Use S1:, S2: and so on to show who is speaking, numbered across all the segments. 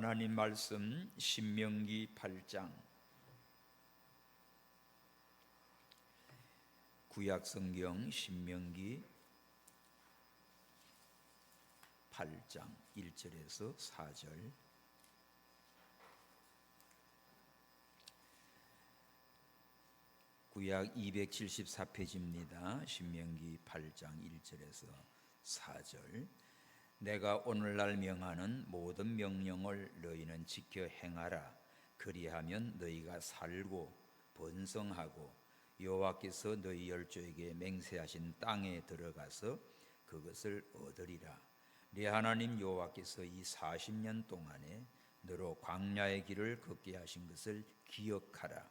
S1: 하나님 말씀 신명기 8장. 구약성경 신명기 8장 1절에서 4절. 구약 274페이지입니다. 신명기 8장 1절에서 4절. 내가 오늘날 명하는 모든 명령을 너희는 지켜 행하라. 그리하면 너희가 살고 번성하고 여호와께서 너희 열조에게 맹세하신 땅에 들어가서 그것을 얻으리라. 네 하나님 여호와께서 이 40년 동안에 너로 광야의 길을 걷게 하신 것을 기억하라.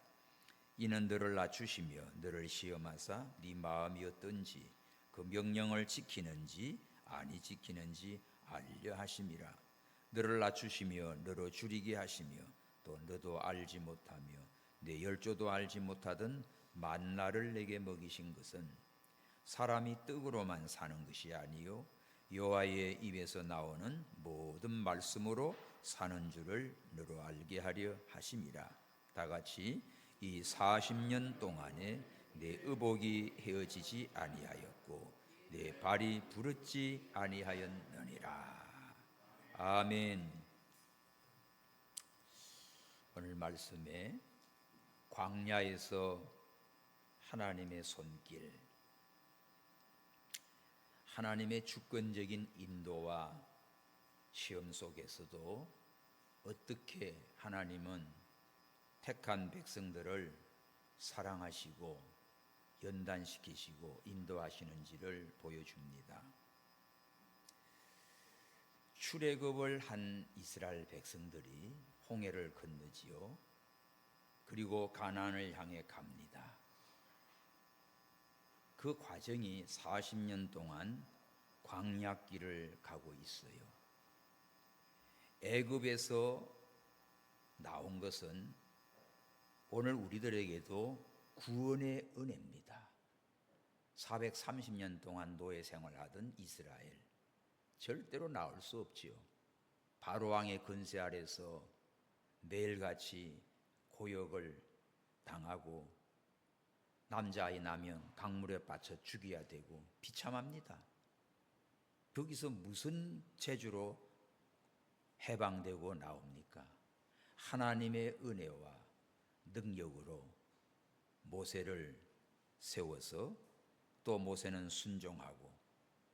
S1: 이는 너를 낮추시며 너를 시험하사 네 마음이 어떤지 그 명령을 지키는지 아니 지키는지 알려 하심이라. 너를 낮추시며 너로 줄이게 하시며 또 너도 알지 못하며 내 열조도 알지 못하던 만나를 내게 먹이신 것은 사람이 떡으로만 사는 것이 아니요 여호와의 입에서 나오는 모든 말씀으로 사는 줄을 너로 알게 하려 하심이라. 다같이 이 40년 동안에 내 의복이 헤어지지 아니하였고 내 발이 부르지 아니하였느니라. 아멘. 오늘 말씀에 광야에서 하나님의 손길, 하나님의 주권적인 인도와 시험 속에서도 어떻게 하나님은 택한 백성들을 사랑하시고 연단시키시고 인도하시는지를 보여줍니다. 출애굽을 한 이스라엘 백성들이 홍해를 건너지요. 그리고 가나안을 향해 갑니다. 그 과정이 40년 동안 광야길을 가고 있어요. 애굽에서 나온 것은 오늘 우리들에게도 구원의 은혜입니다. 430년 동안 노예 생활하던 이스라엘, 절대로 나올 수 없지요. 바로왕의 권세 아래서 매일같이 고역을 당하고 남자아이 나면 강물에 빠져 죽여야 되고 비참합니다. 거기서 무슨 재주로 해방되고 나옵니까? 하나님의 은혜와 능력으로 모세를 세워서 또 모세는 순종하고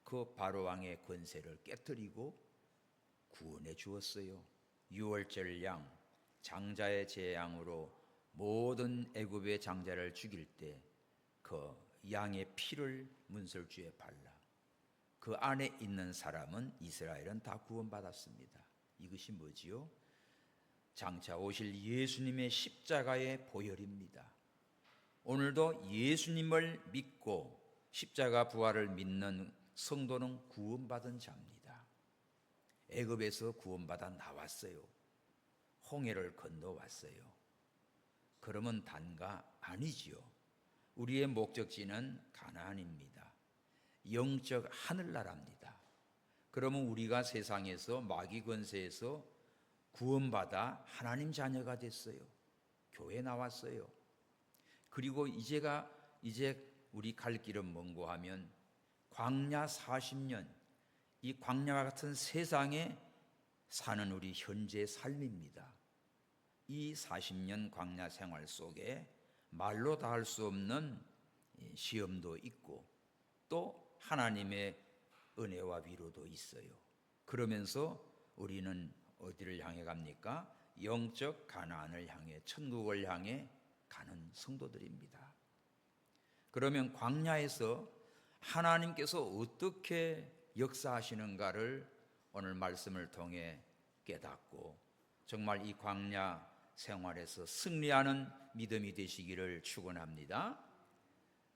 S1: 그 바로왕의 권세를 깨뜨리고 구원해 주었어요. 유월절 양, 장자의 제양으로 모든 애굽의 장자를 죽일 때 그 양의 피를 문설주에 발라 그 안에 있는 사람은 이스라엘은 다 구원받았습니다. 이것이 뭐지요? 장차 오실 예수님의 십자가의 보혈입니다. 오늘도 예수님을 믿고 십자가 부활을 믿는 성도는 구원받은 자입니다. 애굽에서 구원받아 나왔어요. 홍해를 건너왔어요. 그러면 단가 아니지요. 우리의 목적지는 가나안입니다. 영적 하늘나라입니다. 그러면 우리가 세상에서 마귀 권세에서 구원받아 하나님 자녀가 됐어요. 교회 나왔어요. 그리고 이제 우리 갈 길은 뭔고 하면 광야 40년, 이 광야와 같은 세상에 사는 우리 현재 삶입니다. 이 40년 광야 생활 속에 말로 다 할 수 없는 시험도 있고 또 하나님의 은혜와 위로도 있어요. 그러면서 우리는 어디를 향해 갑니까? 영적 가나안을 향해, 천국을 향해 가는 성도들입니다. 그러면 광야에서 하나님께서 어떻게 역사하시는가를 오늘 말씀을 통해 깨닫고 정말 이 광야 생활에서 승리하는 믿음이 되시기를 축원합니다.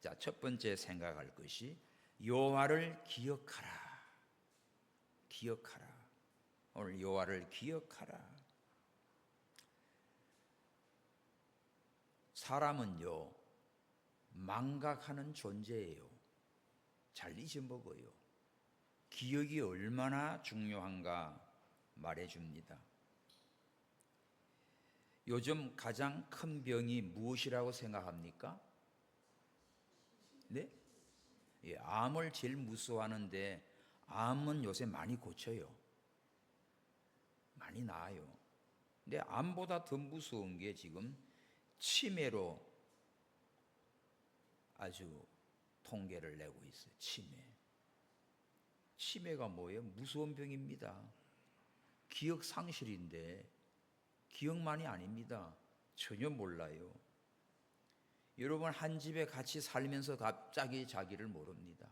S1: 자, 첫 번째 생각할 것이 여호와를 기억하라. 기억하라. 오늘 여호와를 기억하라. 사람은요 망각하는 존재예요. 잘 잊어먹어요. 기억이 얼마나 중요한가 말해줍니다. 요즘 가장 큰 병이 무엇이라고 생각합니까? 네? 예, 암을 제일 무서워하는데 암은 요새 많이 고쳐요. 많이 나아요. 근데 암보다 더 무서운 게 지금 치매로 아주 통계를 내고 있어요. 치매가 뭐예요? 무서운 병입니다. 기억 상실인데 기억만이 아닙니다. 전혀 몰라요. 여러분 한 집에 같이 살면서 갑자기 자기를 모릅니다.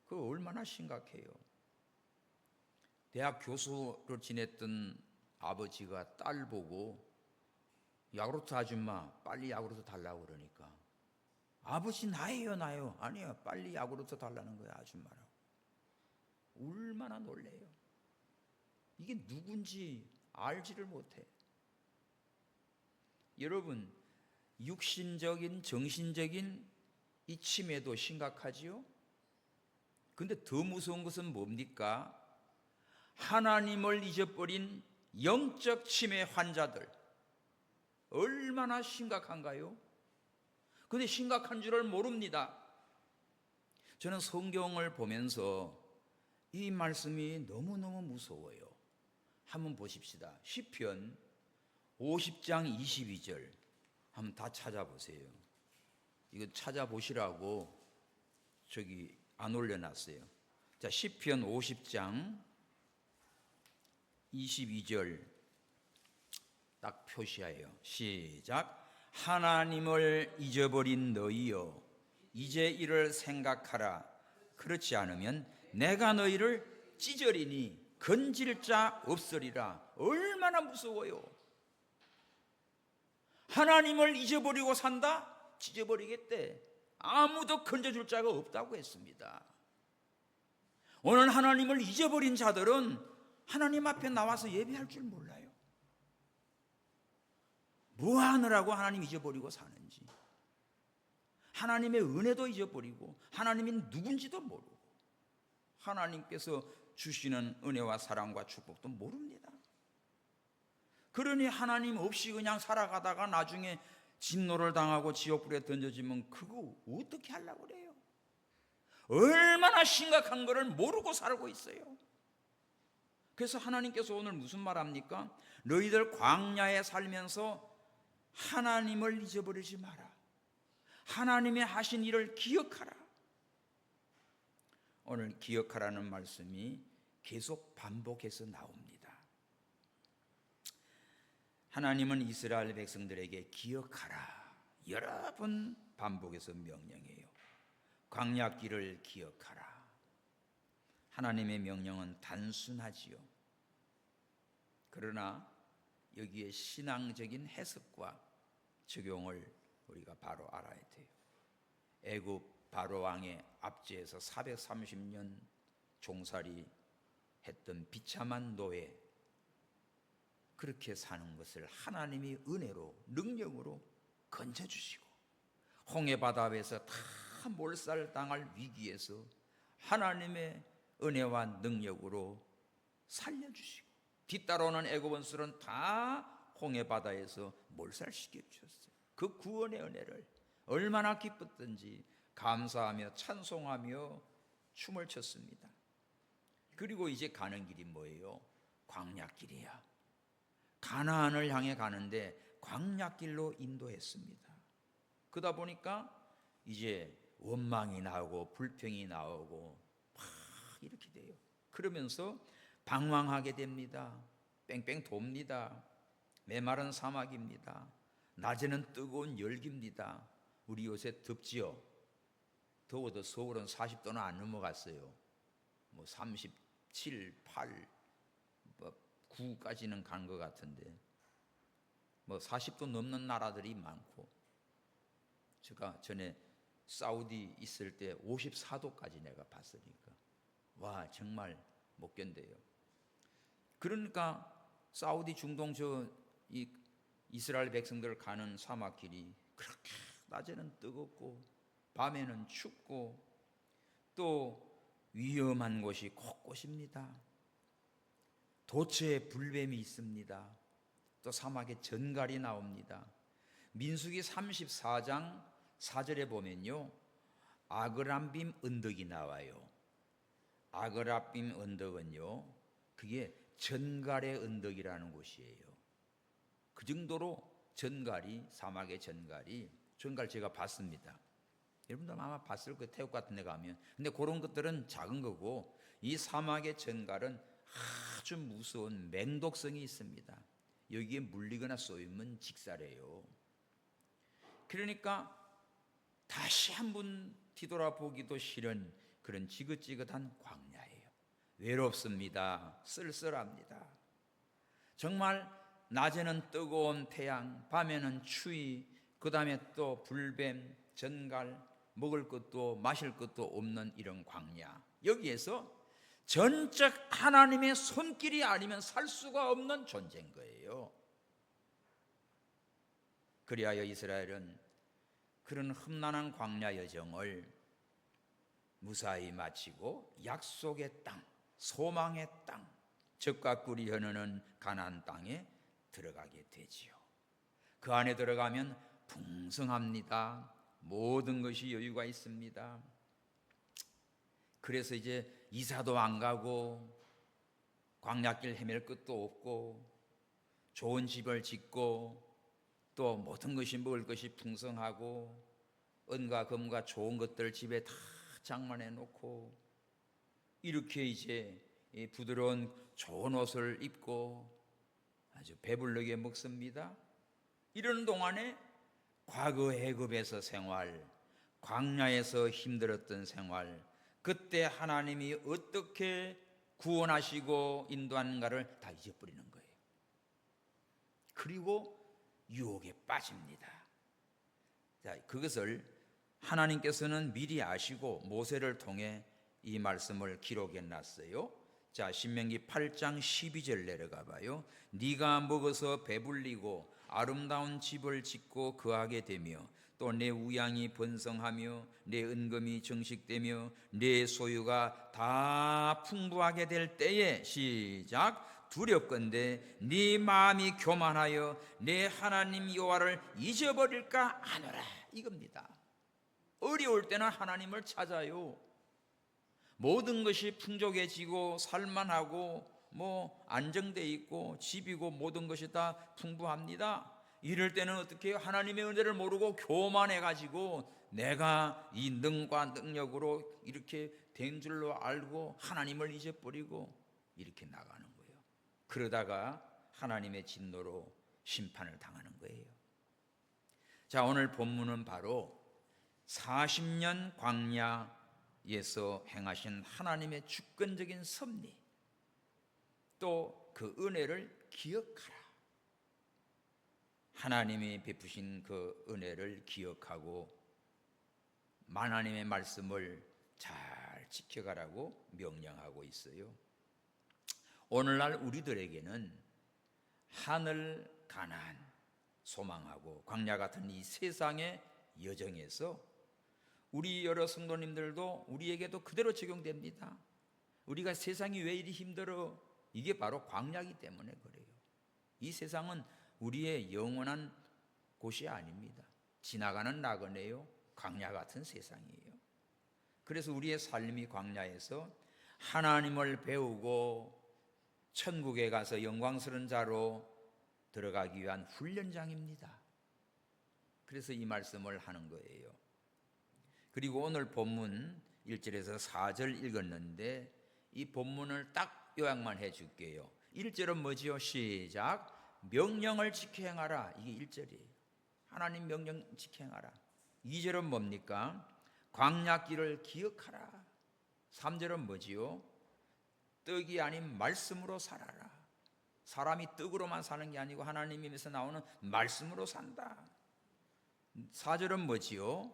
S1: 그거 얼마나 심각해요. 대학 교수로 지냈던 아버지가 딸 보고 야구르트 아줌마 빨리 야구르트 달라고 그러니까 아버지 나예요. 아니요, 빨리 야구르트 달라는 거야 아줌마라고. 얼마나 놀래요. 이게 누군지 알지를 못해. 여러분 육신적인 정신적인 이 치매도 심각하지요. 근데 더 무서운 것은 뭡니까? 하나님을 잊어버린 영적 치매 환자들 얼마나 심각한가요? 근데 심각한 줄을 모릅니다. 저는 성경을 보면서 이 말씀이 너무너무 무서워요. 한번 보십시다. 시편 50장 22절 한번 다 찾아보세요. 이거 찾아보시라고 저기 안 올려놨어요. 자, 시편 50장 22절 딱 표시하여 시작. 하나님을 잊어버린 너희여 이제 이를 생각하라. 그렇지 않으면 내가 너희를 찢으리니 건질 자 없으리라. 얼마나 무서워요. 하나님을 잊어버리고 산다? 찢어버리겠대. 아무도 건져줄 자가 없다고 했습니다. 오늘 하나님을 잊어버린 자들은 하나님 앞에 나와서 예배할 줄 몰라요. 뭐 하느라고 하나님 잊어버리고 사는지, 하나님의 은혜도 잊어버리고 하나님이 누군지도 모르고 하나님께서 주시는 은혜와 사랑과 축복도 모릅니다. 그러니 하나님 없이 그냥 살아가다가 나중에 진노를 당하고 지옥불에 던져지면 그거 어떻게 하려고 그래요? 얼마나 심각한 거를 모르고 살고 있어요. 그래서 하나님께서 오늘 무슨 말합니까? 너희들 광야에 살면서 하나님을 잊어버리지 마라. 하나님이 하신 일을 기억하라. 오늘 기억하라는 말씀이 계속 반복해서 나옵니다. 하나님은 이스라엘 백성들에게 기억하라 여러 번 반복해서 명령해요. 광야길을 기억하라. 하나님의 명령은 단순하지요. 그러나 여기에 신앙적인 해석과 적용을 우리가 바로 알아야 돼요. 애굽 바로 왕의 압제에서 430년 종살이 했던 비참한 노예, 그렇게 사는 것을 하나님이 은혜로 능력으로 건져주시고 홍해 바다에서 다 몰살당할 위기에서 하나님의 은혜와 능력으로 살려주시고 뒤따라오는 애굽 원수는 다 홍해 바다에서 몰살시켜 주셨어요. 그 구원의 은혜를 얼마나 기뻤던지 감사하며 찬송하며 춤을 췄습니다. 그리고 이제 가는 길이 뭐예요? 광야길이야. 가나안을 향해 가는데 광야길로 인도했습니다. 그러다 보니까 이제 원망이 나오고 불평이 나오고 막 이렇게 돼요. 그러면서 방황하게 됩니다. 뺑뺑 돕니다. 메마른 사막입니다. 낮에는 뜨거운 열기입니다. 우리 요새 덥지요? 더워도 서울은 40도는 안 넘어갔어요. 뭐 37, 8, 9까지는 간 것 같은데 뭐 40도 넘는 나라들이 많고, 제가 전에 사우디 있을 때 54도까지 내가 봤으니까 와 정말 못 견뎌요. 그러니까 사우디 중동 이 이스라엘 백성들 가는 사막길이 그렇게 낮에는 뜨겁고 밤에는 춥고 또 위험한 곳이 곳곳입니다. 도처에 불뱀이 있습니다. 또 사막에 전갈이 나옵니다. 민수기 34장 4절에 보면요, 아그람빔 언덕이 나와요. 아그람빔 언덕은요, 그게 전갈의 언덕이라는 곳이에요. 그 정도로 전갈이, 사막의 전갈이, 전갈 제가 봤습니다. 여러분도 아마 봤을 거예요. 태국 같은 데 가면. 근데 그런 것들은 작은 거고, 이 사막의 전갈은 아주 무서운 맹독성이 있습니다. 여기에 물리거나 쏘이면 직살해요. 그러니까 다시 한번 뒤돌아보기도 싫은 그런 지긋지긋한 광야예요. 외롭습니다. 쓸쓸합니다. 정말 낮에는 뜨거운 태양, 밤에는 추위, 그 다음에 또 불뱀, 전갈, 먹을 것도 마실 것도 없는 이런 광야. 여기에서 전적 하나님의 손길이 아니면 살 수가 없는 존재인 거예요. 그리하여 이스라엘은 그런 험난한 광야 여정을 무사히 마치고 약속의 땅, 소망의 땅, 젖과 꿀이 흐르는 가나안 땅에 들어가게 되지요. 그 안에 들어가면 풍성합니다. 모든 것이 여유가 있습니다. 그래서 이제 이사도 안 가고 광야길 헤맬 것도 없고 좋은 집을 짓고 또 모든 것이 먹을 것이 풍성하고 은과 금과 좋은 것들 집에 다 장만해 놓고 이렇게 이제 부드러운 좋은 옷을 입고 아주 배부르게 먹습니다. 이런 동안에 과거 애굽에서 생활, 광야에서 힘들었던 생활, 그때 하나님이 어떻게 구원하시고 인도하는가를 다 잊어버리는 거예요. 그리고 유혹에 빠집니다. 자, 그것을 하나님께서는 미리 아시고 모세를 통해 이 말씀을 기록해 놨어요. 자, 신명기 8장 12절 내려가 봐요. 네가 먹어서 배불리고 아름다운 집을 짓고 거하게 되며 또 내 우양이 번성하며 내 은금이 정식되며 내 소유가 다 풍부하게 될 때에 시작 두렵건대 네 마음이 교만하여 내 하나님 여호와를 잊어버릴까 하노라 이겁니다. 어려울 때는 하나님을 찾아요. 모든 것이 풍족해지고 살만하고 안정돼 있고 집이고 모든 것이 다 풍부합니다. 이럴 때는 어떻게 해요? 하나님의 은혜를 모르고 교만해가지고 내가 이 능과 능력으로 이렇게 된 줄로 알고 하나님을 잊어버리고 이렇게 나가는 거예요. 그러다가 하나님의 진노로 심판을 당하는 거예요. 자, 오늘 본문은 바로 40년 광야에서 행하신 하나님의 주권적인 섭리, 또 그 은혜를 기억하라. 하나님이 베푸신 그 은혜를 기억하고 하나님의 말씀을 잘 지켜가라고 명령하고 있어요. 오늘날 우리들에게는 하늘 가나안 소망하고 광야 같은 이 세상의 여정에서 우리 여러 성도님들도 우리에게도 그대로 적용됩니다. 우리가 세상이 왜 이리 힘들어? 이게 바로 광야이기 때문에 그래요. 이 세상은 우리의 영원한 곳이 아닙니다. 지나가는 나그네요. 광야 같은 세상이에요. 그래서 우리의 삶이 광야에서 하나님을 배우고 천국에 가서 영광스러운 자로 들어가기 위한 훈련장입니다. 그래서 이 말씀을 하는 거예요. 그리고 오늘 본문 1절에서 4절 읽었는데 이 본문을 딱 요약만 해줄게요. 1절은 뭐지요? 시작. 명령을 지켜 행하라. 이게 1절이에요. 하나님 명령 지켜 행하라. 2절은 뭡니까? 광야길을 기억하라. 3절은 뭐지요? 떡이 아닌 말씀으로 살아라. 사람이 떡으로만 사는 게 아니고 하나님 입에서 나오는 말씀으로 산다. 4절은 뭐지요?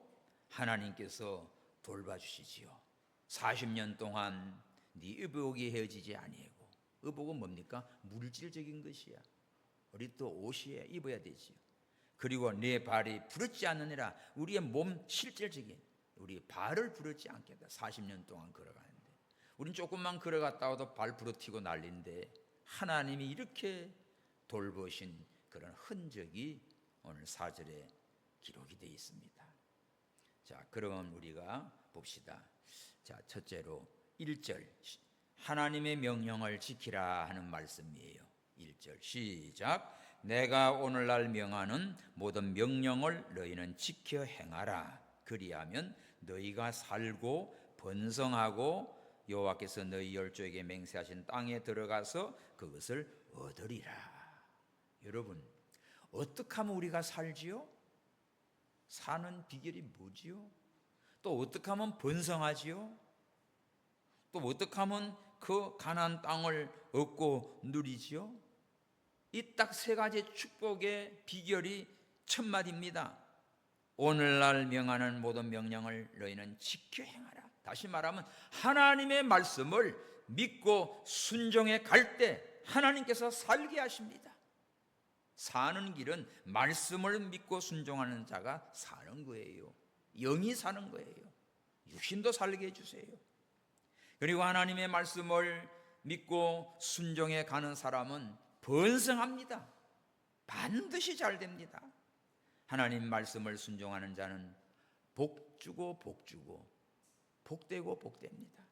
S1: 하나님께서 돌봐주시지요. 40년 동안 네 의복이 헤어지지 아니하고, 의복은 뭡니까? 물질적인 것이야. 우리 또 옷이야 입어야 되지요. 그리고 내 발이 부르지 않느니라. 우리의 몸 실질적인 우리 발을 부르지 않겠다. 40년 동안 걸어가는데 우린 조금만 걸어갔다 와도 발 부러뜨리고 난리인데 하나님이 이렇게 돌보신 그런 흔적이 오늘 4절에 기록이 되어 있습니다. 자, 그럼 우리가 봅시다. 자, 첫째로 1절 하나님의 명령을 지키라 하는 말씀이에요. 1절 시작. 내가 오늘날 명하는 모든 명령을 너희는 지켜 행하라. 그리하면 너희가 살고 번성하고 여호와께서 너희 열조에게 맹세하신 땅에 들어가서 그것을 얻으리라. 여러분, 어떻게 하면 우리가 살지요? 사는 비결이 뭐지요? 또 어떻게 하면 번성하지요? 또 어떻게 하면 그 가나안 땅을 얻고 누리지요? 이 딱 세 가지 축복의 비결이 첫 마디입니다. 오늘날 명하는 모든 명령을 너희는 지켜 행하라. 다시 말하면 하나님의 말씀을 믿고 순종해 갈 때 하나님께서 살게 하십니다. 사는 길은 말씀을 믿고 순종하는 자가 사는 거예요. 영이 사는 거예요. 육신도 살게 해주세요. 그리고 하나님의 말씀을 믿고 순종해 가는 사람은 번성합니다. 반드시 잘 됩니다. 하나님 말씀을 순종하는 자는 복주고 복주고 복되고 복됩니다.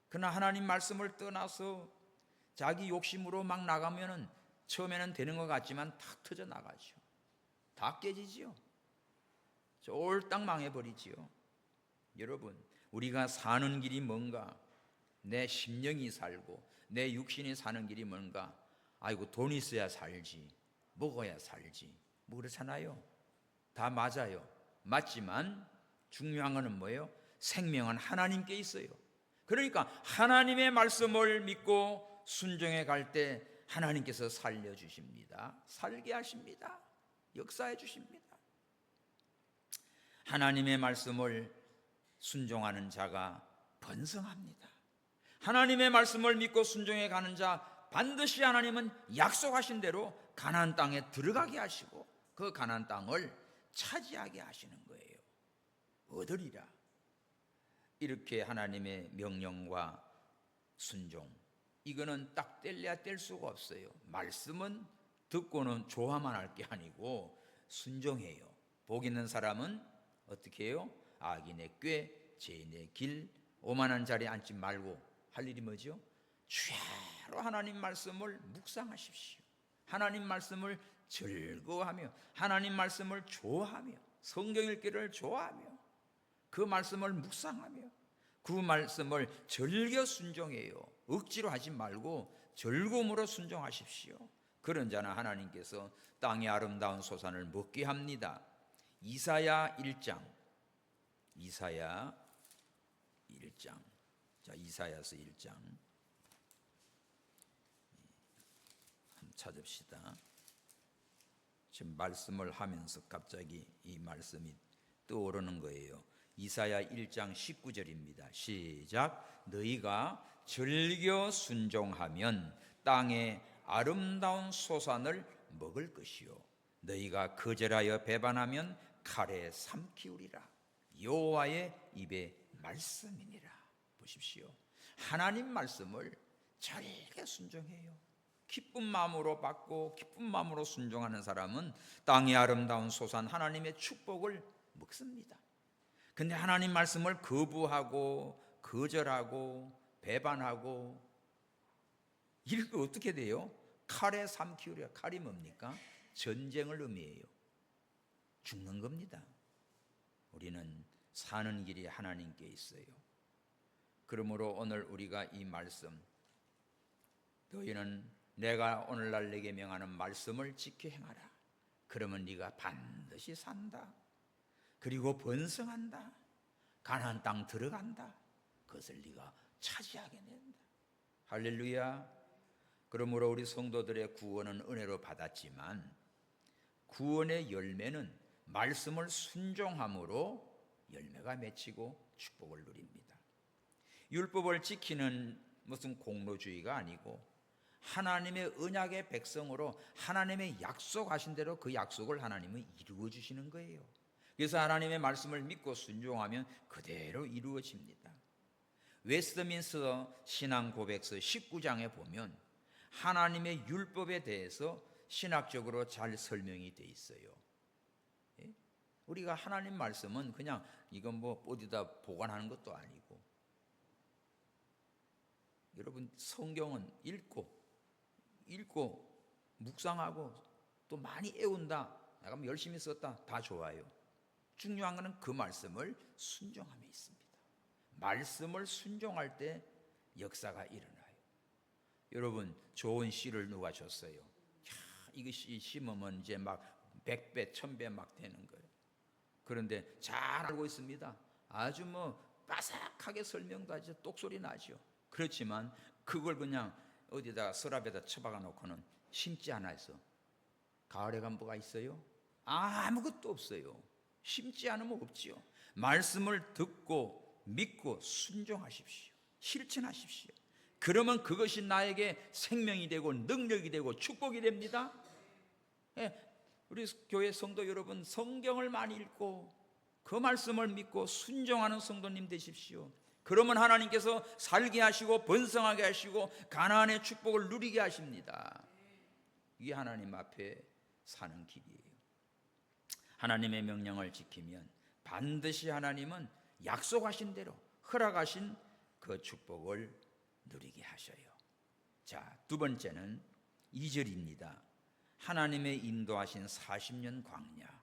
S1: 그러나 하나님 말씀을 떠나서 자기 욕심으로 막 나가면은 처음에는 되는 것 같지만 탁 터져 나가죠. 다 깨지지요. 쫄딱 망해버리지요. 여러분, 우리가 사는 길이 뭔가? 내 심령이 살고 내 육신이 사는 길이 뭔가? 아이고, 돈 있어야 살지, 먹어야 살지, 뭐 그렇잖아요. 다 맞아요. 맞지만 중요한 것은 뭐예요? 생명은 하나님께 있어요. 그러니까 하나님의 말씀을 믿고 순종해 갈 때 하나님께서 살려주십니다. 살게 하십니다. 역사해 주십니다. 하나님의 말씀을 순종하는 자가 번성합니다. 하나님의 말씀을 믿고 순종해 가는 자 반드시 하나님은 약속하신 대로 가나안 땅에 들어가게 하시고 그 가나안 땅을 차지하게 하시는 거예요. 얻으리라. 이렇게 하나님의 명령과 순종, 이거는 딱 뗄래야 뗄 수가 없어요. 말씀은 듣고는 좋아만 할 게 아니고 순종해요. 복 있는 사람은 어떻게 해요? 악인의 꾀, 죄인의 길, 오만한 자리에 앉지 말고 할 일이 뭐죠? 주야로 하나님 말씀을 묵상하십시오. 하나님 말씀을 즐거워하며 하나님 말씀을 좋아하며 성경 읽기를 좋아하며 그 말씀을 묵상하며 그 말씀을 즐겨 순종해요. 억지로 하지 말고 즐거움으로 순종하십시오. 그런 자는 하나님께서 땅의 아름다운 소산을 먹게 합니다. 이사야 1장. 자, 이사야서 1장 한번 찾읍시다. 지금 말씀을 하면서 갑자기 이 말씀이 떠오르는 거예요. 이사야 1장 19절입니다. 시작. 너희가 즐겨 순종하면 땅의 아름다운 소산을 먹을 것이요 너희가 거절하여 배반하면 칼에 삼키우리라. 여호와의 입의 말씀이니라. 보십시오. 하나님 말씀을 즐겨 순종해요. 기쁜 마음으로 받고 기쁜 마음으로 순종하는 사람은 땅의 아름다운 소산 하나님의 축복을 먹습니다. 근데 하나님 말씀을 거부하고 거절하고 배반하고 이렇게 어떻게 돼요? 칼에 삼키우리라. 칼이 뭡니까? 전쟁을 의미해요. 죽는 겁니다. 우리는 사는 길이 하나님께 있어요. 그러므로 오늘 우리가 이 말씀, 너희는 내가 오늘날 내게 명하는 말씀을 지켜 행하라. 그러면 네가 반드시 산다. 그리고 번성한다. 가나안 땅 들어간다. 그것을 네가 차지하게 된다. 할렐루야. 그러므로 우리 성도들의 구원은 은혜로 받았지만 구원의 열매는 말씀을 순종함으로 열매가 맺히고 축복을 누립니다. 율법을 지키는 무슨 공로주의가 아니고 하나님의 언약의 백성으로 하나님의 약속하신 대로 그 약속을 하나님은 이루어 주시는 거예요. 그래서 하나님의 말씀을 믿고 순종하면 그대로 이루어집니다. 웨스트민스터 신앙 고백서 19장에 보면 하나님의 율법에 대해서 신학적으로 잘 설명이 돼 있어요. 예? 우리가 하나님 말씀은 그냥 이건 뭐 어디다 보관하는 것도 아니고, 여러분 성경은 읽고 묵상하고 또 많이 애운다, 내가 뭐 열심히 썼다, 다 좋아요. 중요한 것은 그 말씀을 순종함에 있습니다. 말씀을 순종할 때 역사가 일어나요. 여러분 좋은 씨를 누가 줬어요? 이거 씨 심으면 이제 막 100배 1000배 막 되는 거예요. 그런데 잘 알고 있습니다. 아주 뭐 바삭하게 설명도 하죠. 똑소리 나죠. 그렇지만 그걸 그냥 어디다가 서랍에다 처박아 놓고는 심지 않아서 가을에 간 뭐가 있어요? 아무것도 없어요. 심지 않으면 없지요. 말씀을 듣고 믿고 순종하십시오. 실천하십시오. 그러면 그것이 나에게 생명이 되고 능력이 되고 축복이 됩니다. 우리 교회 성도 여러분, 성경을 많이 읽고 그 말씀을 믿고 순종하는 성도님 되십시오. 그러면 하나님께서 살게 하시고 번성하게 하시고 가나안의 축복을 누리게 하십니다. 이게 하나님 앞에 사는 길이에요. 하나님의 명령을 지키면 반드시 하나님은 약속하신 대로 허락하신 그 축복을 누리게 하셔요. 자, 두 번째는 2절입니다. 하나님의 인도하신 40년 광야.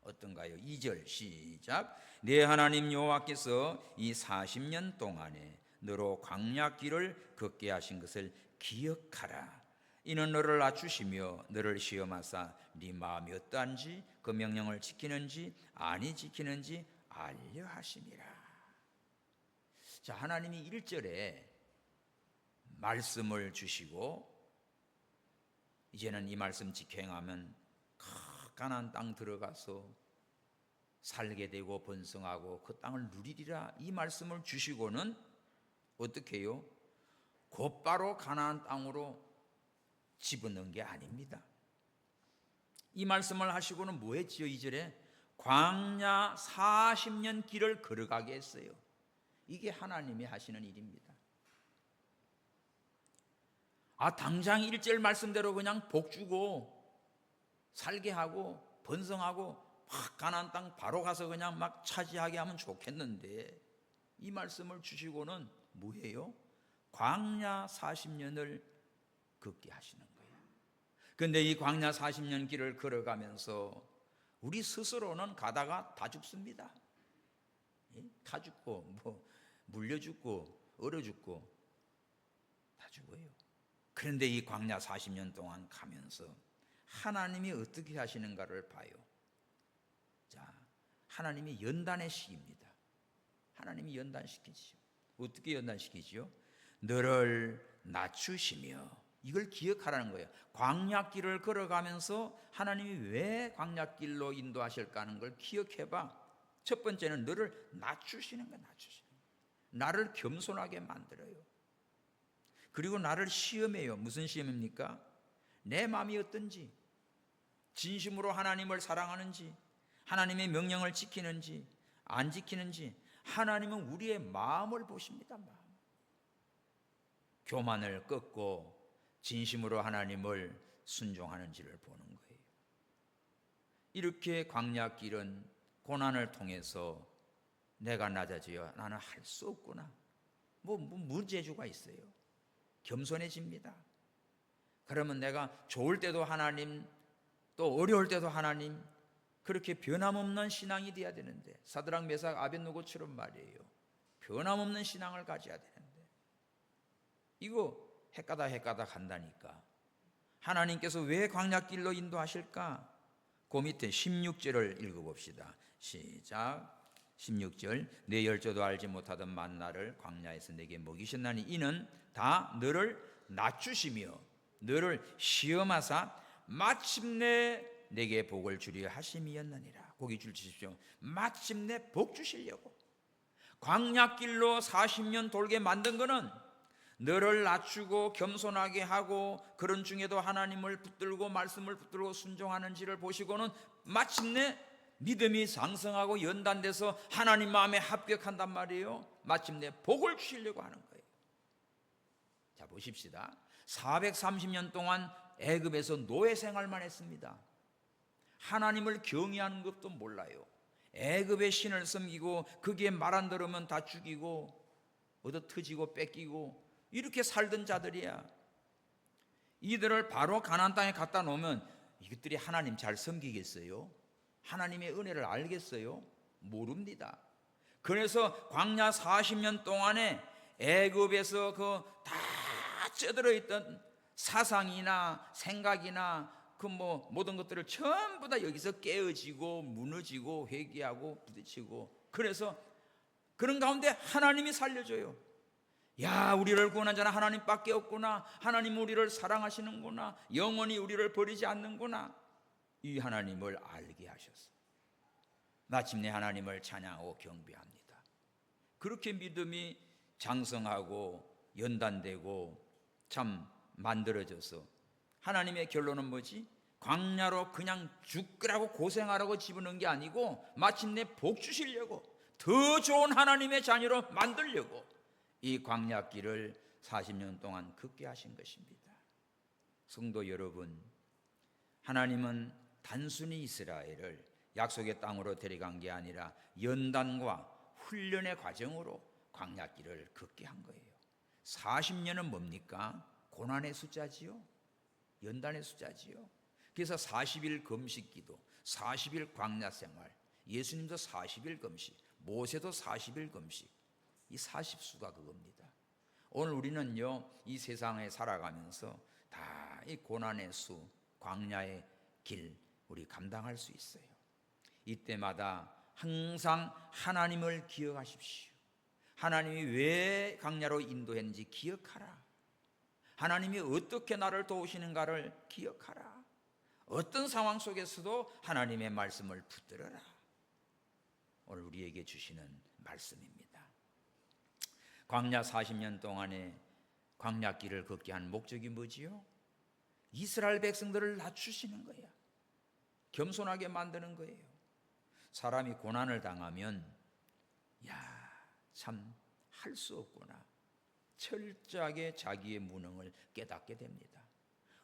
S1: 어떤가요? 2절 시작. 내 하나님 여호와께서 이 40년 동안에 너로 광야 길을 걷게 하신 것을 기억하라. 이는 너를 낮추시며 너를 시험하사 네 마음이 어떠한지 그 명령을 지키는지 아니 지키는지 알려 하심이라. 자, 하나님이 1절에 말씀을 주시고 이제는 이 말씀 지켜 행하면 가나안 땅 들어가서 살게 되고 번성하고 그 땅을 누리리라, 이 말씀을 주시고는 어떻게 해요? 곧바로 가나안 땅으로 집어넣은 게 아닙니다. 이 말씀을 하시고는 뭐 했지요? 2절에 광야 40년 길을 걸어가게 했어요. 이게 하나님이 하시는 일입니다. 당장 1절 말씀대로 그냥 복 주고 살게 하고 번성하고 막 가나안 땅 바로 가서 그냥 막 차지하게 하면 좋겠는데, 이 말씀을 주시고는 뭐예요? 광야 40년을 걷게 하시는 거예요. 그런데 이 광야 40년 길을 걸어가면서 우리 스스로는 가다가 다 죽습니다. 다 죽고 뭐 물려 죽고 얼어 죽고 다 죽어요. 그런데 이 광야 40년 동안 가면서 하나님이 어떻게 하시는가를 봐요. 자, 하나님이 연단의 시입니다. 하나님이 연단시키지요. 어떻게 연단시키지요? 너를 낮추시며, 이걸 기억하라는 거예요. 광야길을 걸어가면서 하나님이 왜 광야길로 인도하실까 하는 걸 기억해봐. 첫 번째는 너를 낮추시는 거야. 낮추시는 거야. 나를 겸손하게 만들어요. 그리고 나를 시험해요. 무슨 시험입니까? 내 마음이 어떤지, 진심으로 하나님을 사랑하는지, 하나님의 명령을 지키는지 안 지키는지. 하나님은 우리의 마음을 보십니다. 마음. 교만을 꺾고 진심으로 하나님을 순종하는지를 보는 거예요. 이렇게 광야길은 고난을 통해서 내가 낮아져야 나는 할 수 없구나, 뭐 문제주가 있어요. 겸손해집니다. 그러면 내가 좋을 때도 하나님, 또 어려울 때도 하나님, 그렇게 변함없는 신앙이 돼야 되는데, 사드락 메삭 아벳노고처럼 말이에요. 변함없는 신앙을 가져야 되는데 이거 헷가다 간다니까. 하나님께서 왜 광야길로 인도하실까? 그 밑에 16절을 읽어봅시다. 시작. 16절. 내 열조도 알지 못하던 만나를 광야에서 내게 먹이셨나니 이는 다 너를 낮추시며 너를 시험하사 마침내 내게 복을 주려 하심이었느니라. 고기 줄 주십시오. 마침내 복 주시려고 광야길로 40년 돌게 만든 거는 너를 낮추고 겸손하게 하고, 그런 중에도 하나님을 붙들고 말씀을 붙들고 순종하는지를 보시고는 마침내 믿음이 상승하고 연단돼서 하나님 마음에 합격한단 말이에요. 마침내 복을 주시려고 하는 거예요. 자, 보십시다. 430년 동안 애굽에서 노예 생활만 했습니다. 하나님을 경외하는 것도 몰라요. 애굽의 신을 섬기고 거기에 말 안 들으면 다 죽이고 얻어 터지고 뺏기고 이렇게 살던 자들이야. 이들을 바로 가나안 땅에 갖다 놓으면 이것들이 하나님 잘 섬기겠어요? 하나님의 은혜를 알겠어요? 모릅니다. 그래서 광야 40년 동안에 애굽에서 그 다 쩌들어 있던 사상이나 생각이나 그 모든 것들을 전부 다 여기서 깨어지고 무너지고 회개하고 부딪히고, 그래서 그런 가운데 하나님이 살려줘요. 야, 우리를 구원한 자는 하나님밖에 없구나. 하나님 우리를 사랑하시는구나. 영원히 우리를 버리지 않는구나. 이 하나님을 알게 하셔서 마침내 하나님을 찬양하고 경배합니다. 그렇게 믿음이 장성하고 연단되고 참 만들어져서 하나님의 결론은 뭐지? 광야로 그냥 죽으라고 고생하라고 집어넣은 게 아니고 마침내 복 주시려고, 더 좋은 하나님의 자녀로 만들려고 이 광야길을 40년 동안 걷게 하신 것입니다. 성도 여러분, 하나님은 단순히 이스라엘을 약속의 땅으로 데려간 게 아니라 연단과 훈련의 과정으로 광야길을 걷게 한 거예요. 40년은 뭡니까? 고난의 숫자지요. 연단의 숫자지요. 그래서 40일 금식기도, 40일 광야 생활, 예수님도 40일 금식, 모세도 40일 금식, 이 40수가 그겁니다. 오늘 우리는요, 이 세상에 살아가면서 다 이 고난의 수, 광야의 길 우리 감당할 수 있어요. 이때마다 항상 하나님을 기억하십시오. 하나님이 왜 광야로 인도했는지 기억하라. 하나님이 어떻게 나를 도우시는가를 기억하라. 어떤 상황 속에서도 하나님의 말씀을 붙들어라. 오늘 우리에게 주시는 말씀입니다. 광야 40년 동안에 광야길을 걷게 한 목적이 뭐지요? 이스라엘 백성들을 낮추시는 거야. 겸손하게 만드는 거예요. 사람이 고난을 당하면 참 할 수 없구나, 철저하게 자기의 무능을 깨닫게 됩니다.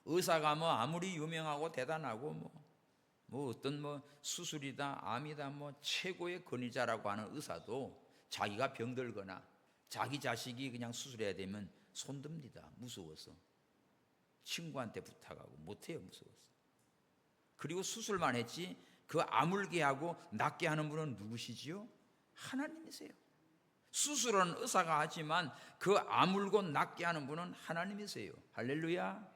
S1: 의사가 아무리 유명하고 대단하고 어떤 수술이다 암이다 최고의 권위자라고 하는 의사도 자기가 병들거나 자기 자식이 그냥 수술해야 되면 손듭니다. 무서워서. 친구한테 부탁하고 못해요. 무서워서. 그리고 수술만 했지 그 아물게 하고 낫게 하는 분은 누구시지요? 하나님이세요. 수술은 의사가 하지만 그 아물고 낫게 하는 분은 하나님이세요. 할렐루야.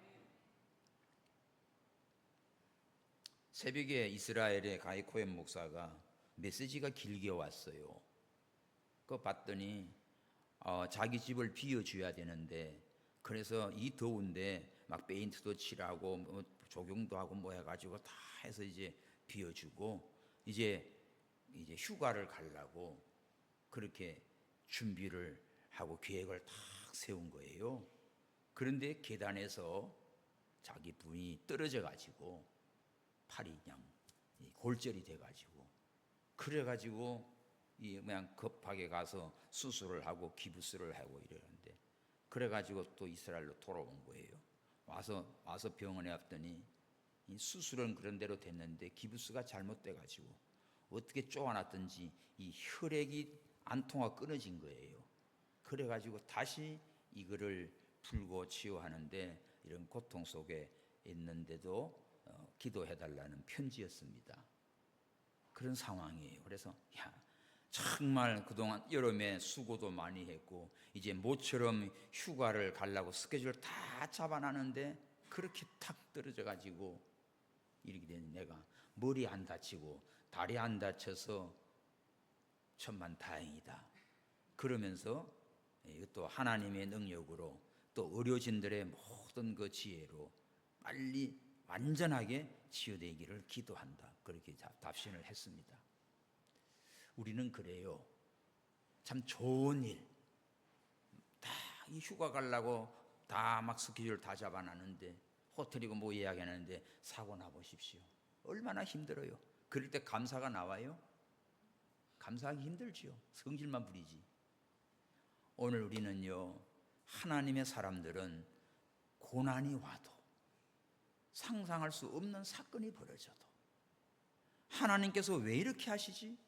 S1: 새벽에 이스라엘의 가이 코엔 목사가 메시지가 길게 왔어요. 그거 봤더니 자기 집을 비워줘야 되는데, 그래서 이 더운데 막 페인트도 칠하고 조경도 하고 해가지고 다 해서 이제 비워주고 이제 휴가를 가려고 그렇게 준비를 하고 계획을 딱 세운 거예요. 그런데 계단에서 자기 분이 떨어져 가지고 팔이 그냥 골절이 돼 가지고, 그래 가지고 그냥 급하게 가서 수술을 하고 기부스를 하고 이러는데, 그래 가지고 또 이스라엘로 돌아온 거예요. 와서 병원에 왔더니 이 수술은 그런 대로 됐는데 기부스가 잘못돼 가지고 어떻게 쪼아놨든지 이 혈액이 안 통하고 끊어진 거예요. 그래 가지고 다시 이거를 풀고 치유하는데 이런 고통 속에 있는데도 기도해달라는 편지였습니다. 그런 상황이에요. 그래서 정말 그동안 여름에 수고도 많이 했고 이제 모처럼 휴가를 가려고 스케줄 다 잡아놨는데 그렇게 탁 떨어져 가지고 이렇게 된 내가 머리 안 다치고 다리 안 다쳐서 천만 다행이다. 그러면서 또 하나님의 능력으로 또 의료진들의 모든 그 지혜로 빨리 완전하게 치유되기를 기도한다. 그렇게 답신을 했습니다. 우리는 그래요. 참 좋은 일, 다 이 휴가 가려고 다 막 스케줄 다 잡아놨는데 호텔이고 예약해놨는데 사고 나보십시오. 얼마나 힘들어요. 그럴 때 감사가 나와요? 감사하기 힘들지요. 성질만 부리지. 오늘 우리는요, 하나님의 사람들은 고난이 와도, 상상할 수 없는 사건이 벌어져도 하나님께서 왜 이렇게 하시지?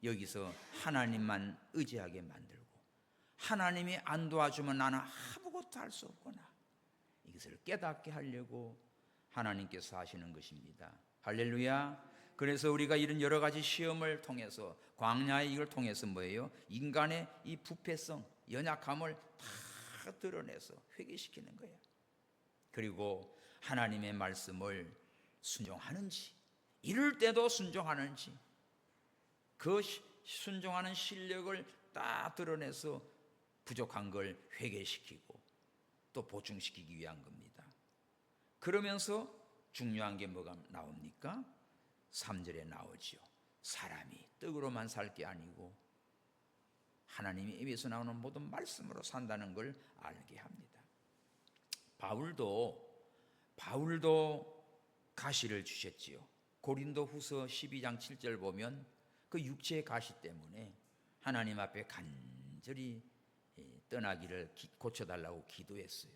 S1: 여기서 하나님만 의지하게 만들고, 하나님이 안 도와주면 나는 아무것도 할 수 없구나, 이것을 깨닫게 하려고 하나님께서 하시는 것입니다. 할렐루야. 그래서 우리가 이런 여러 가지 시험을 통해서, 광야의 이걸 통해서 뭐예요? 인간의 이 부패성, 연약함을 다 드러내서 회개시키는 거예요. 그리고 하나님의 말씀을 순종하는지, 이럴 때도 순종하는지, 그 순종하는 실력을 다 드러내서 부족한 걸 회개시키고 또 보충시키기 위한 겁니다. 그러면서 중요한 게 뭐가 나옵니까? 3절에 나오지요. 사람이 떡으로만 살 게 아니고 하나님의 입에서 나오는 모든 말씀으로 산다는 걸 알게 합니다. 바울도 가시를 주셨지요. 고린도 후서 12장 7절 보면 그 육체의 가시 때문에 하나님 앞에 간절히 떠나기를 고쳐달라고 기도했어요.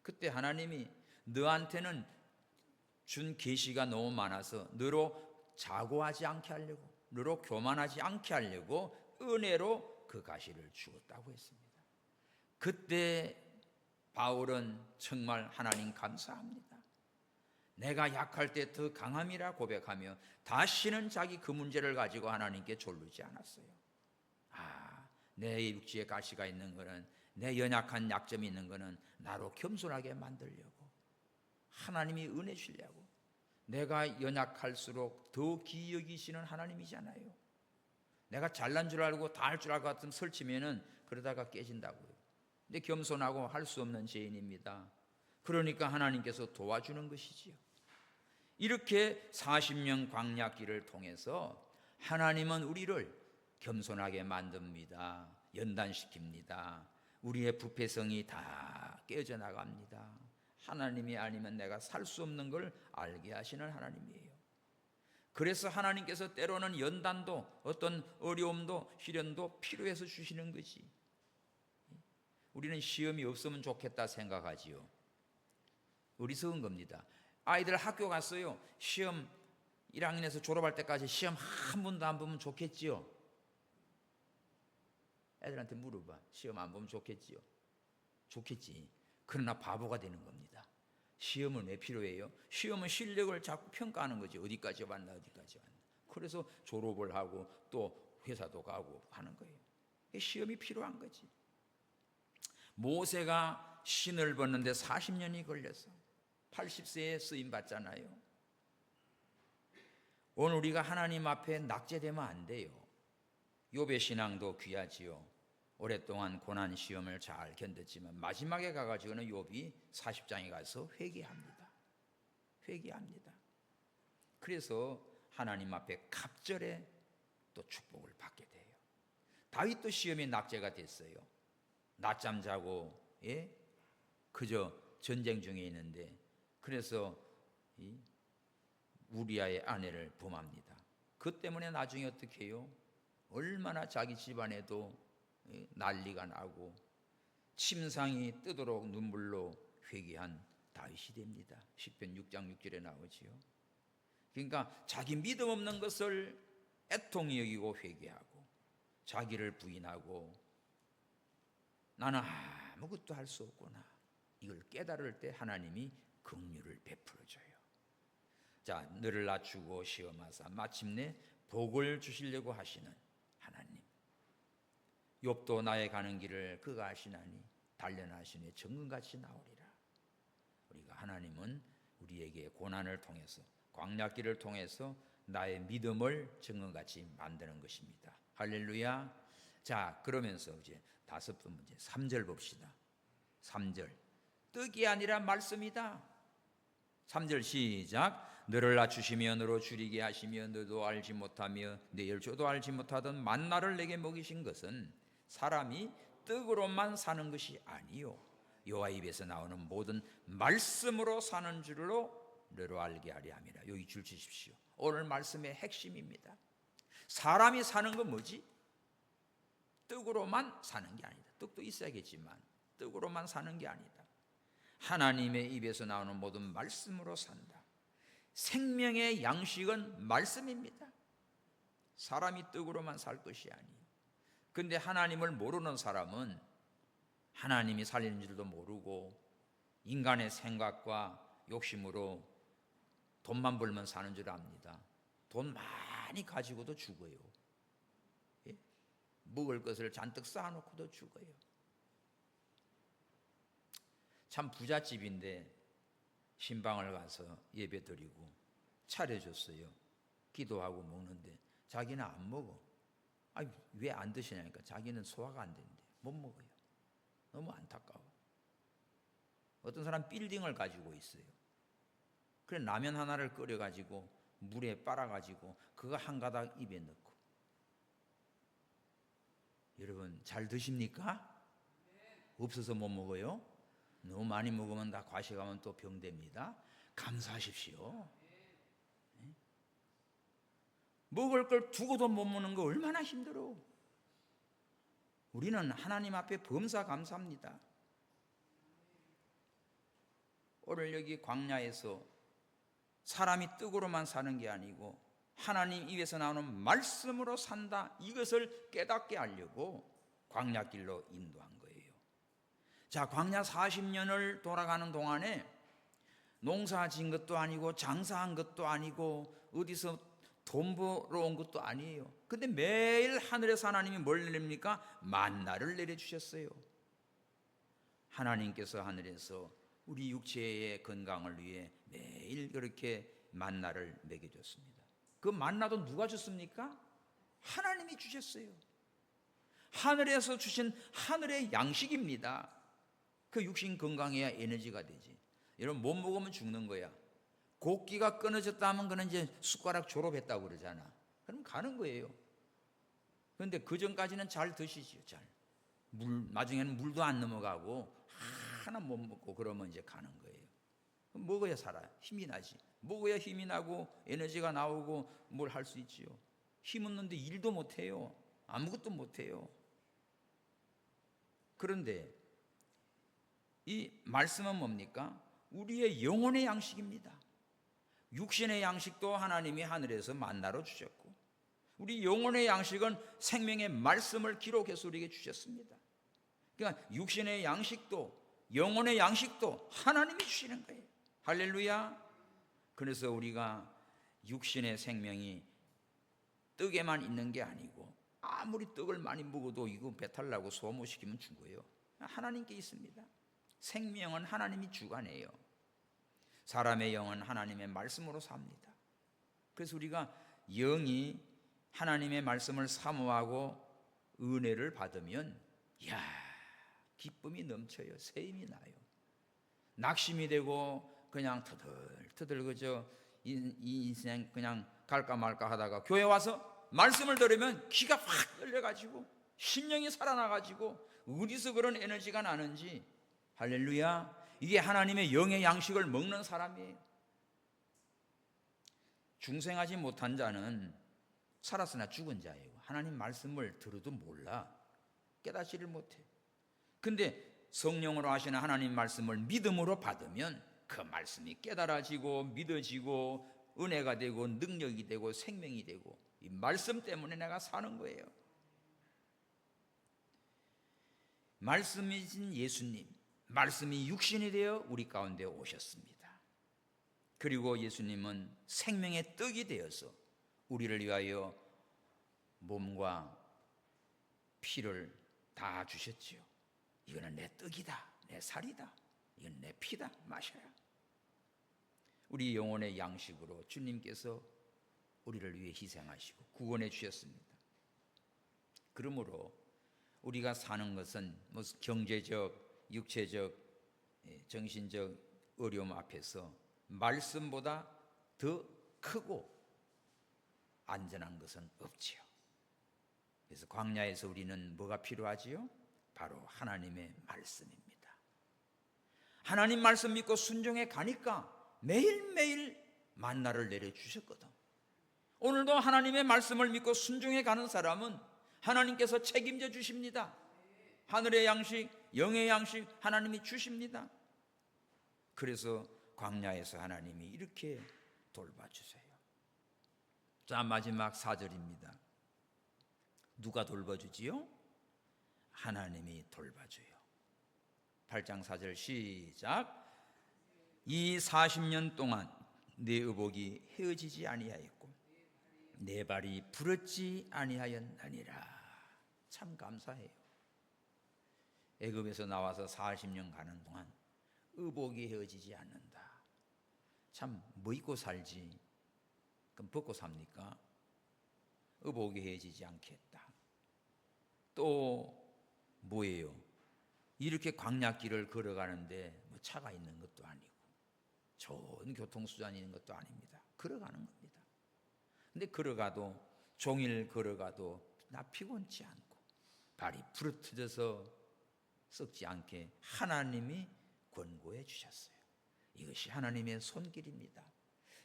S1: 그때 하나님이 너한테는 준 계시가 너무 많아서 너로 자고하지 않게 하려고, 너로 교만하지 않게 하려고 은혜로 그 가시를 주었다고 했습니다. 그때 바울은 정말 하나님 감사합니다. 내가 약할 때 더 강함이라 고백하며 다시는 자기 그 문제를 가지고 하나님께 졸르지 않았어요. 내 육지에 가시가 있는 것은, 내 연약한 약점이 있는 것은 나로 겸손하게 만들려고, 하나님이 은혜 주려고. 내가 연약할수록 더 기이 여기시는 하나님이잖아요. 내가 잘난 줄 알고 다 할 줄 알고 같으면 설치면은 그러다가 깨진다고요. 근데 겸손하고 할 수 없는 죄인입니다. 그러니까 하나님께서 도와주는 것이지요. 이렇게 40년 광야길을 통해서 하나님은 우리를 겸손하게 만듭니다. 연단시킵니다. 우리의 부패성이 다 깨져 나갑니다. 하나님이 아니면 내가 살 수 없는 걸 알게 하시는 하나님이에요. 그래서 하나님께서 때로는 연단도, 어떤 어려움도, 시련도 필요해서 주시는 거지. 우리는 시험이 없으면 좋겠다 생각하지요. 어리석은 겁니다. 아이들 학교 갔어요. 시험 1학년에서 졸업할 때까지 시험 한 번도 안 보면 좋겠지요. 애들한테 물어봐. 시험 안 보면 좋겠지요? 좋겠지. 그러나 바보가 되는 겁니다. 시험은 왜 필요해요? 시험은 실력을 자꾸 평가하는 거지. 어디까지 왔나 어디까지 왔나. 그래서 졸업을 하고 또 회사도 가고 하는 거예요. 시험이 필요한 거지. 모세가 신을 벗는데 40년이 걸려서 80세에 쓰임 받잖아요. 오늘 우리가 하나님 앞에 낙제되면 안 돼요. 욥의 신앙도 귀하지요. 오랫동안 고난 시험을 잘 견뎠지만 마지막에 가가지고는 욥이 40장에 가서 회개합니다. 그래서 하나님 앞에 갑절에 또 축복을 받게 돼요. 다윗도 시험에 낙제가 됐어요. 낮잠 자고 그저 전쟁 중에 있는데, 그래서 우리아의 아내를 범합니다. 그 때문에 나중에 어떻게 해요? 얼마나 자기 집안에도 난리가 나고 침상이 뜨도록 눈물로 회개한 다윗이 됩니다. 시편 6장 6절에 나오지요. 그러니까 자기 믿음 없는 것을 애통히 여기고 회개하고, 자기를 부인하고 나는 아무것도 할 수 없구나, 이걸 깨달을 때 하나님이 긍휼을 베풀어줘요. 자, 너를 낮추고 시험하사 마침내 복을 주시려고 하시는 하나님. 욥도 나의 가는 길을 그가 아시나니 단련하시니 정금같이 나오리라. 우리가 하나님은 우리에게 고난을 통해서, 광야길을 통해서 나의 믿음을 정금같이 만드는 것입니다. 할렐루야. 자, 그러면서 이제 다섯 번 문제 3절 봅시다. 3절. 떡이 아니라 말씀이다. 3절 시작. 너를 낮추시며 너로 줄이게 하시며 너도 알지 못하며 내 열조도 알지 못하던 만나를 내게 먹이신 것은 사람이 떡으로만 사는 것이 아니요 여호와 입에서 나오는 모든 말씀으로 사는 줄로 너로 알게 하려 함이라. 여기 줄 치십시오. 오늘 말씀의 핵심입니다. 사람이 사는 건 뭐지? 떡으로만 사는 게 아니다. 떡도 있어야겠지만 떡으로만 사는 게 아니다. 하나님의 입에서 나오는 모든 말씀으로 산다. 생명의 양식은 말씀입니다. 사람이 떡으로만 살 것이 아니에요. 근데 하나님을 모르는 사람은 하나님이 살리는 줄도 모르고 인간의 생각과 욕심으로 돈만 벌면 사는 줄 압니다. 돈 많이 가지고도 죽어요. 예? 먹을 것을 잔뜩 쌓아놓고도 죽어요. 참 부잣집인데 신방을 가서 예배드리고 차려줬어요. 기도하고 먹는데 자기는 안 먹어. 아니, 왜 안 드시냐니까 자기는 소화가 안 된대. 못 먹어요. 너무 안타까워. 어떤 사람 빌딩을 가지고 있어요. 그래 라면 하나를 끓여가지고 물에 빨아가지고 그거 한 가닥 입에 넣고. 여러분 잘 드십니까? 없어서 못 먹어요? 너무 많이 먹으면 다 과식하면 또 병됩니다. 감사하십시오. 먹을 걸 두고도 못 먹는 거 얼마나 힘들어. 우리는 하나님 앞에 범사 감사합니다. 오늘 여기 광야에서 사람이 떡으로만 사는 게 아니고 하나님 입에서 나오는 말씀으로 산다, 이것을 깨닫게 하려고 광야길로 인도한 거예요. 자, 광야 40년을 돌아가는 동안에 농사 지은 것도 아니고 장사한 것도 아니고 어디서 돈 벌어온 것도 아니에요. 근데 매일 하늘에서 하나님이 뭘 내립니까? 만나를 내려주셨어요. 하나님께서 하늘에서 우리 육체의 건강을 위해 매일 그렇게 만나를 먹여줬습니다. 그 만나도 누가 줬습니까? 하나님이 주셨어요. 하늘에서 주신 하늘의 양식입니다. 그 육신 건강해야 에너지가 되지. 여러분 못 먹으면 죽는 거야. 곡기가 끊어졌다 하면 그는 이제 숟가락 졸업했다고 그러잖아. 그럼 가는 거예요. 그런데 그 전까지는 잘 드시지요. 잘. 나중에는 물도 안 넘어가고 하나 못 먹고 그러면 이제 가는 거예요. 먹어야 살아요. 힘이 나지. 먹어야 힘이 나고 에너지가 나오고 뭘 할 수 있지요. 힘 없는데 일도 못 해요. 아무것도 못 해요. 그런데 이 말씀은 뭡니까? 우리의 영혼의 양식입니다. 육신의 양식도 하나님이 하늘에서 만나로 주셨고 우리 영혼의 양식은 생명의 말씀을 기록해서 우리에게 주셨습니다. 그러니까 육신의 양식도 영혼의 양식도 하나님이 주시는 거예요. 할렐루야. 그래서 우리가 육신의 생명이 떡에만 있는 게 아니고 아무리 떡을 많이 먹어도 이거 배탈 나고 소화 못 시키면 죽어요. 하나님께 있습니다. 생명은 하나님이 주관해요. 사람의 영은 하나님의 말씀으로 삽니다. 그래서 우리가 영이 하나님의 말씀을 사모하고 은혜를 받으면 기쁨이 넘쳐요. 새 힘이 나요. 낙심이 되고 그냥 터들터들 그저 이 인생 그냥 갈까 말까 하다가 교회 와서 말씀을 들으면 귀가 확 열려가지고 심령이 살아나가지고 어디서 그런 에너지가 나는지. 할렐루야. 이게 하나님의 영의 양식을 먹는 사람이에요. 중생하지 못한 자는 살았으나 죽은 자예요. 하나님 말씀을 들어도 몰라. 깨닫지를 못해. 근데 성령으로 하시는 하나님 말씀을 믿음으로 받으면 그 말씀이 깨달아지고 믿어지고 은혜가 되고 능력이 되고 생명이 되고 이 말씀 때문에 내가 사는 거예요. 말씀이신 예수님, 말씀이 육신이 되어 우리 가운데 오셨습니다. 그리고 예수님은 생명의 떡이 되어서 우리를 위하여 몸과 피를 다 주셨지요. 이거는 내 떡이다, 내 살이다, 이건 내 피다, 마셔라. 우리 영혼의 양식으로 주님께서 우리를 위해 희생하시고 구원해 주셨습니다. 그러므로 우리가 사는 것은 무슨 경제적, 육체적, 정신적 어려움 앞에서 말씀보다 더 크고 안전한 것은 없지요. 그래서 광야에서 우리는 뭐가 필요하지요? 바로 하나님의 말씀입니다. 하나님 말씀 믿고 순종해 가니까 매일매일 만나를 내려주셨거든. 오늘도 하나님의 말씀을 믿고 순종해 가는 사람은 하나님께서 책임져 주십니다. 하늘의 양식, 영의 양식 하나님이 주십니다. 그래서 광야에서 하나님이 이렇게 돌봐주세요. 자, 마지막 4절입니다. 누가 돌봐주지요? 하나님이 돌봐줘요. 8장 4절 시작. 이 40년 동안 내 의복이 헤어지지 아니하였고 내 발이 부럽지 아니하였나니라. 참 감사해요. 애굽에서 나와서 40년 가는 동안 의복이 헤어지지 않는다. 참 뭐 입고 살지? 그럼 벗고 삽니까? 의복이 헤어지지 않게 했다. 또 뭐예요? 이렇게 광야길을 걸어가는데 뭐 차가 있는 것도 아니고 좋은 교통수단이 있는 것도 아닙니다. 걸어가는 겁니다. 근데 걸어가도 종일 걸어가도 나 피곤치 않고 발이 부러뜨려서 썩지 않게 하나님이 권고해 주셨어요. 이것이 하나님의 손길입니다.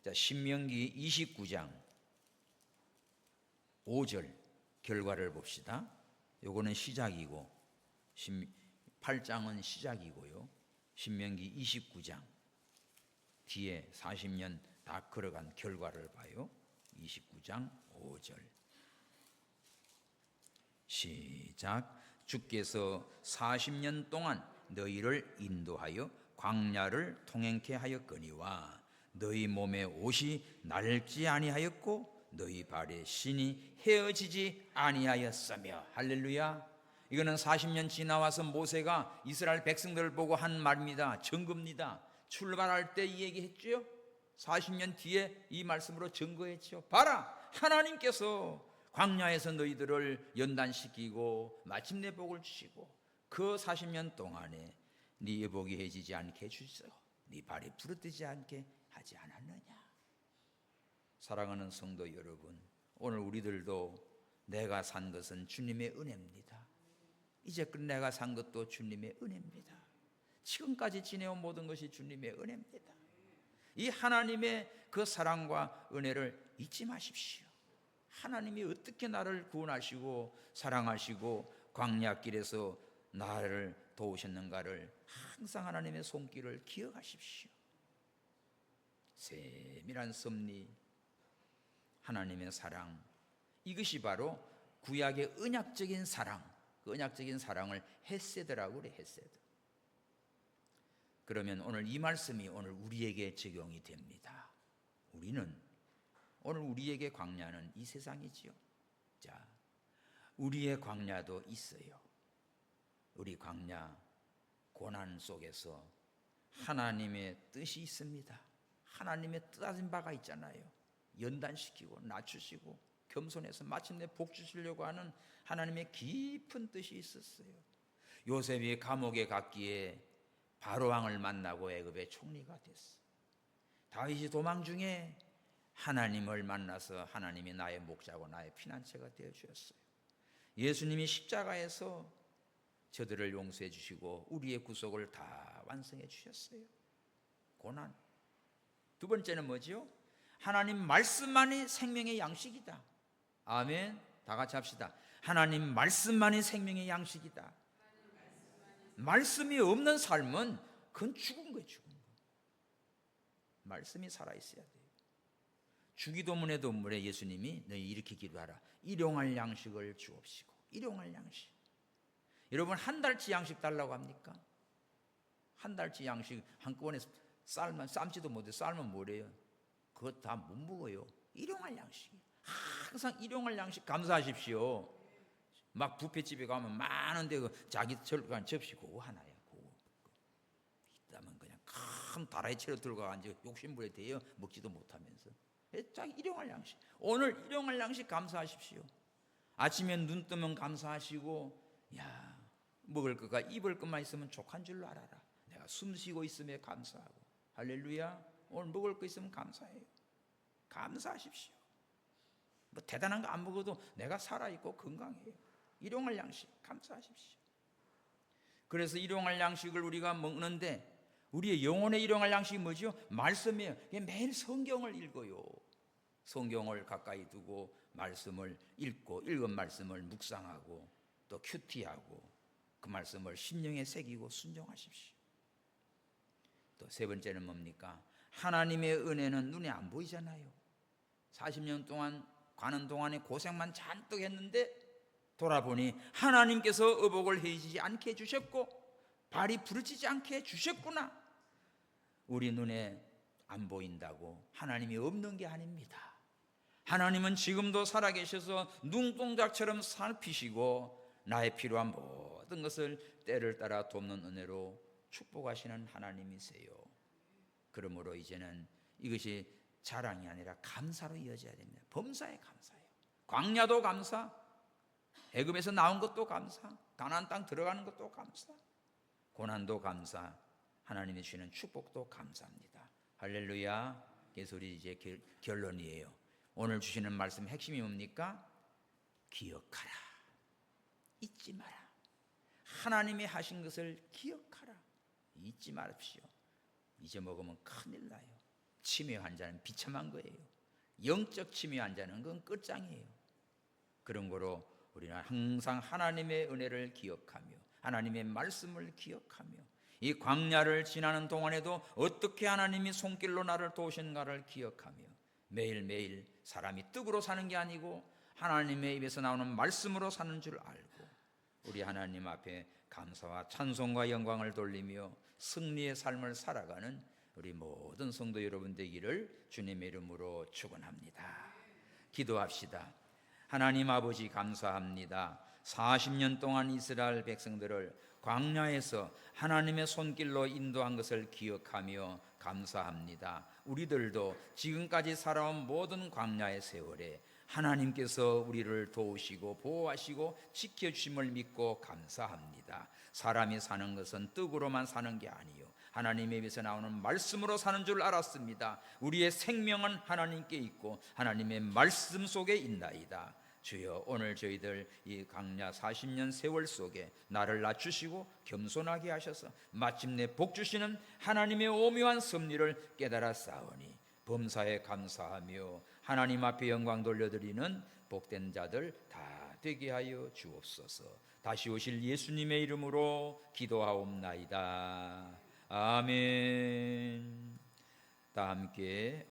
S1: 자, 신명기 29장 5절 결과를 봅시다. 요거는 시작이고 8장은 시작이고요. 신명기 29장 뒤에 40년 다 걸어간 결과를 봐요. 29장 5절 시작. 주께서 40년 동안 너희를 인도하여 광야를 통행케 하였거니와 너희 몸에 옷이 낡지 아니하였고 너희 발에 신이 헤어지지 아니하였으며. 할렐루야. 이거는 40년 지나와서 모세가 이스라엘 백성들을 보고 한 말입니다. 증거입니다. 출발할 때 이 얘기했죠. 40년 뒤에 이 말씀으로 증거했죠. 봐라, 하나님께서 광야에서 너희들을 연단시키고 마침내 복을 주시고 그 40년 동안에 네 의복이 헤어지지 않게 해주시고 네 발이 부러뜨지 않게 하지 않았느냐. 사랑하는 성도 여러분, 오늘 우리들도 내가 산 것은 주님의 은혜입니다. 이제껏 내가 산 것도 주님의 은혜입니다. 지금까지 지내온 모든 것이 주님의 은혜입니다. 이 하나님의 그 사랑과 은혜를 잊지 마십시오. 하나님이 어떻게 나를 구원하시고 사랑하시고 광야길에서 나를 도우셨는가를 항상 하나님의 손길을 기억하십시오. 세밀한 섭리, 하나님의 사랑, 이것이 바로 구약의 언약적인 사랑, 그 언약적인 사랑을 헤세드라고 그래. 헤세드. 그러면 오늘 이 말씀이 오늘 우리에게 적용이 됩니다. 오늘 우리에게 광야는 이 세상이지요. 자, 우리의 광야도 있어요. 우리 광야 고난 속에서 하나님의 뜻이 있습니다. 하나님의 뜻하신 바가 있잖아요. 연단시키고 낮추시고 겸손해서 마침내 복 주시려고 하는 하나님의 깊은 뜻이 있었어요. 요셉이 감옥에 갔기에 바로왕을 만나고 애굽의 총리가 됐어. 다윗이 도망 중에 하나님을 만나서 하나님이 나의 목자고 나의 피난처가 되어 주셨어요. 예수님이 십자가에서 저들을 용서해 주시고 우리의 구속을 다 완성해 주셨어요. 고난. 두 번째는 뭐지요? 하나님 말씀만이 생명의 양식이다. 아멘. 다 같이 합시다. 하나님 말씀만이 생명의 양식이다. 말씀이 없는 삶은 그건 죽은 거예요. 죽은 거. 말씀이 살아있어야 돼요. 주기도문에도 물에 예수님이 너희 이렇게 기도하라. 일용할 양식을 주옵시고. 일용할 양식. 여러분 한 달치 양식 달라고 합니까? 한 달치 양식 한꺼번에 삶지도 못해. 삶으면 뭐래요? 그거 다 못 먹어요. 일용할 양식. 항상 일용할 양식 감사하십시오. 막 뷔페집에 가면 많은데 그 자기 절간 접시 그거 하나야. 그거. 있다면 그냥 큰 다라이 채로 들고 앉아 욕심부려 대요. 먹지도 못하면서. 자기 일용할 양식. 오늘 일용할 양식 감사하십시오. 아침에 눈 뜨면 감사하시고, 야 먹을 것과 입을 것만 있으면 족한 줄로 알아라. 내가 숨 쉬고 있음에 감사하고. 할렐루야. 오늘 먹을 거 있으면 감사해요. 감사하십시오. 뭐 대단한 거 안 먹어도 내가 살아있고 건강해요. 일용할 양식 감사하십시오. 그래서 일용할 양식을 우리가 먹는데 우리의 영혼의 일용할 양식이 뭐죠? 말씀이에요. 매일 성경을 읽어요. 성경을 가까이 두고 말씀을 읽고 읽은 말씀을 묵상하고 또 큐티하고 그 말씀을 심령에 새기고 순종하십시오. 또 세 번째는 뭡니까? 하나님의 은혜는 눈에 안 보이잖아요. 40년 동안 가는 동안에 고생만 잔뜩 했는데 돌아보니 하나님께서 의복을 헤이지 않게 해주셨고 발이 부르지지 않게 해주셨구나. 우리 눈에 안 보인다고 하나님이 없는 게 아닙니다. 하나님은 지금도 살아계셔서 눈동자처럼 살피시고 나의 필요한 모든 것을 때를 따라 돕는 은혜로 축복하시는 하나님이세요. 그러므로 이제는 이것이 자랑이 아니라 감사로 이어져야 됩니다. 범사에 감사해요. 광야도 감사, 애굽에서 나온 것도 감사, 가나안 땅 들어가는 것도 감사, 고난도 감사, 하나님이 주시는 축복도 감사합니다. 할렐루야. 그래서 우리 이제 결론이에요. 오늘 주시는 말씀 핵심이 뭡니까? 기억하라, 잊지 마라. 하나님이 하신 것을 기억하라, 잊지 마십시오. 잊어먹으면 큰일 나요. 치매 환자는 비참한 거예요. 영적 치매 환자는 그건 끝장이에요. 그런 거로 우리는 항상 하나님의 은혜를 기억하며 하나님의 말씀을 기억하며 이 광야를 지나는 동안에도 어떻게 하나님이 손길로 나를 도우신가를 기억하며 매일매일 사람이 떡으로 사는 게 아니고 하나님의 입에서 나오는 말씀으로 사는 줄 알고 우리 하나님 앞에 감사와 찬송과 영광을 돌리며 승리의 삶을 살아가는 우리 모든 성도 여러분 되기를 주님의 이름으로 축원합니다. 기도합시다. 하나님 아버지 감사합니다. 40년 동안 이스라엘 백성들을 광야에서 하나님의 손길로 인도한 것을 기억하며 감사합니다. 우리들도 지금까지 살아온 모든 광야의 세월에 하나님께서 우리를 도우시고 보호하시고 지켜주심을 믿고 감사합니다. 사람이 사는 것은 떡으로만 사는 게 아니요 하나님의 입에서 나오는 말씀으로 사는 줄 알았습니다. 우리의 생명은 하나님께 있고 하나님의 말씀 속에 있나이다. 주여, 오늘 저희들 이 광야 40년 세월 속에 나를 낮추시고 겸손하게 하셔서 마침내 복 주시는 하나님의 오묘한 섭리를 깨달아 싸우니 범사에 감사하며 하나님 앞에 영광 돌려드리는 복된 자들 다 되게 하여 주옵소서. 다시 오실 예수님의 이름으로 기도하옵나이다. 아멘. 다 함께